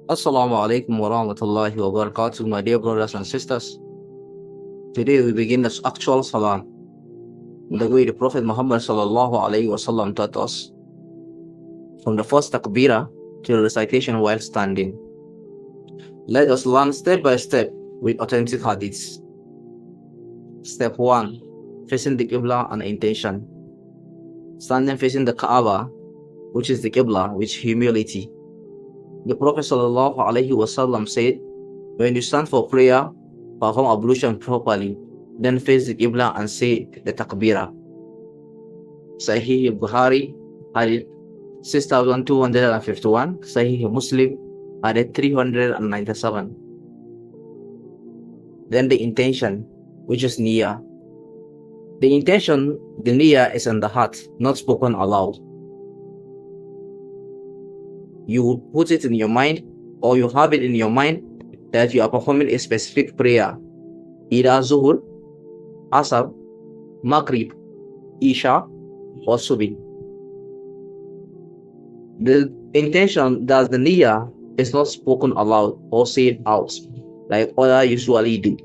Assalamu Alaikum wa rahmatullahi wa barakatuh, my dear brothers and sisters. Today we begin the actual Salah, the way the Prophet Muhammad sallallahu alaihi wasallam taught us, from the first Takbirah to the recitation while standing. Let us learn step by step with authentic Hadiths. Step 1. Facing the Qibla and intention. Standing facing the Kaaba, which is the Qibla, with humility. The Prophet sallallahu alaihi wasallam said, when you stand for prayer, perform ablution properly, then face the Qibla and say the Takbirah. Sahih Bukhari, Hadith 6251, Sahih Muslim, Hadith 397. Then the intention, which is niyyah. The intention, the niyyah, is in the heart, not spoken aloud. You will put it in your mind, or you have it in your mind that you are performing a specific prayer, either Zuhur, Asr, Maghrib, Isha, or Subhi. The intention, that the niyyah, is not spoken aloud or said out like others usually do.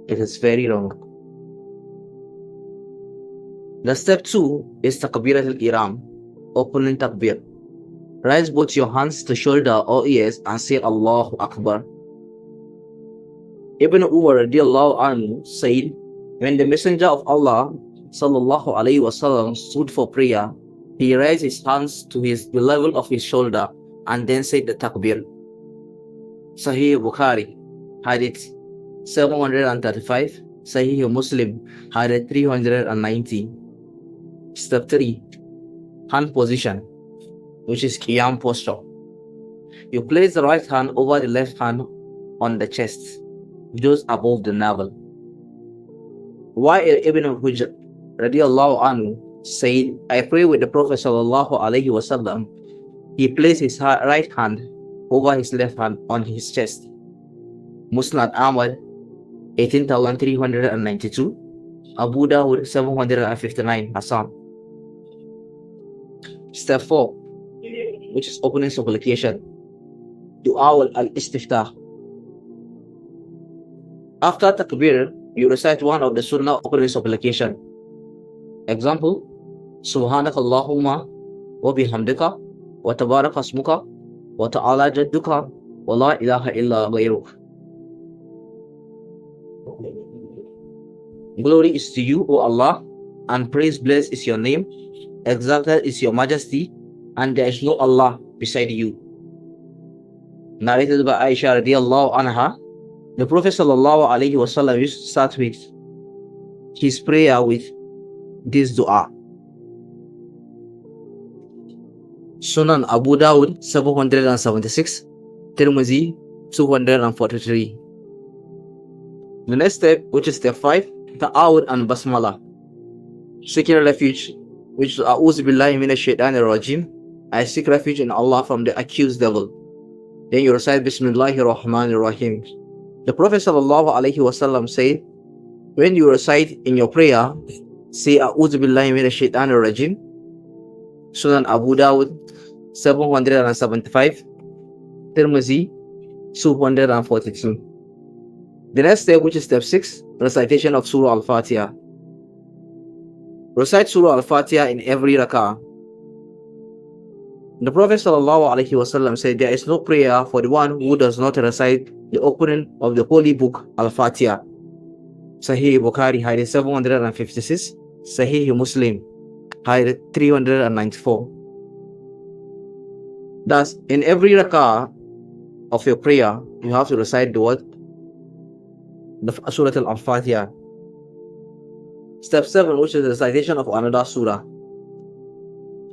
It is very wrong. The step 2 is Takbirat al-Ihram, opening Takbir. Raise both your hands to shoulder or ears and say Allahu Akbar. Ibn Umar radiallahu anhu said, when the Messenger of Allah sallallahu alaihi wasallam stood for prayer, he raised his hands to the level of his shoulder and then said the Takbir. Sahih Bukhari, Hadith 735, Sahih Muslim, Hadith 390. Step 3. Hand position, which is Qiyam posture. You place the right hand over the left hand on the chest, just above the navel. While Ibn Hujr radiallahu anhu said, I pray with the Prophet sallallahu alaihi wasallam, he placed his right hand over his left hand on his chest. Musnad Ahmad 18,392, Abu Dawud 759, Hassan. Step 4, which is opening supplication, Dua al-Istiftah. After Takbir, you recite one of the Sunnah opening supplication. Example, Subhanaka Allahumma wa bihamdika wa tabaraka asmuka wa ta'ala jadduka wa la ilaha illa ghayruk. Glory is to you, O Allah, and praise blessed is your name, exalted is your majesty, and there is no Allah beside you. Narrated by Aisha radiallahu anha, the Prophet sallallahu alaihi wasallam used to start with his prayer with this dua. Sunan Abu Dawud 776, Tirmidhi 243. The next step, which is step 5, Ta'awud and Basmala. Seeking refuge, which is A'udhu billahi minash shaitanir rajim. I seek refuge in Allah from the accused devil. Then you recite Bismillahir Rahmanir Rahim. The Prophet sallallahu alaihi wasallam said, when you recite in your prayer, say A'udhu billahi minash shaitanir rajim. Sunan Abu Dawud 775, Tirmidhi 242. The next step, which is step 6, recitation of Surah Al-Fatiha. Recite Surah Al-Fatiha in every rak'ah. The Prophet ﷺ said, there is no prayer for the one who does not recite the opening of the holy book Al-Fatiha. Sahih Bukhari, Hadith 756, Sahih Muslim, Hadith 394. Thus, in every rak'ah of your prayer, you have to recite the word, the Surah Al-Fatiha. Step 7, which is the recitation of another surah.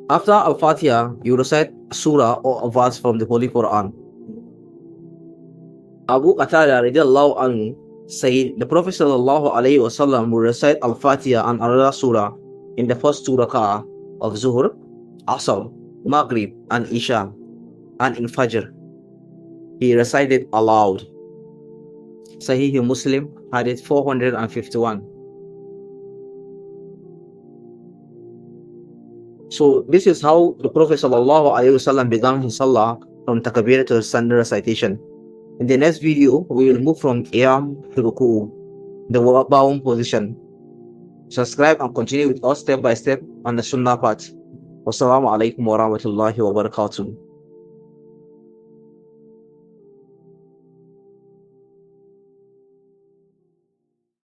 After Al-Fatiha, you recite a surah or a verse from the Holy Quran. Abu Qatada radiallahu anhu said, the Prophet sallallahu alaihi wasallam will recite Al-Fatiha and another surah in the first two rak'ah of Zuhur, Asr, Maghrib, and Isha, and in Fajr. He recited aloud. Sahih Muslim, Hadith 451. So this is how the Prophet ﷺ began his Salah from Takbir to Sunnah recitation. In the next video, we will move from Qiyam to Ruku, the bowing position. Subscribe and continue with us step by step on the Sunnah part. Wassalamu alaikum wa rahmatullahi wa barakatuh.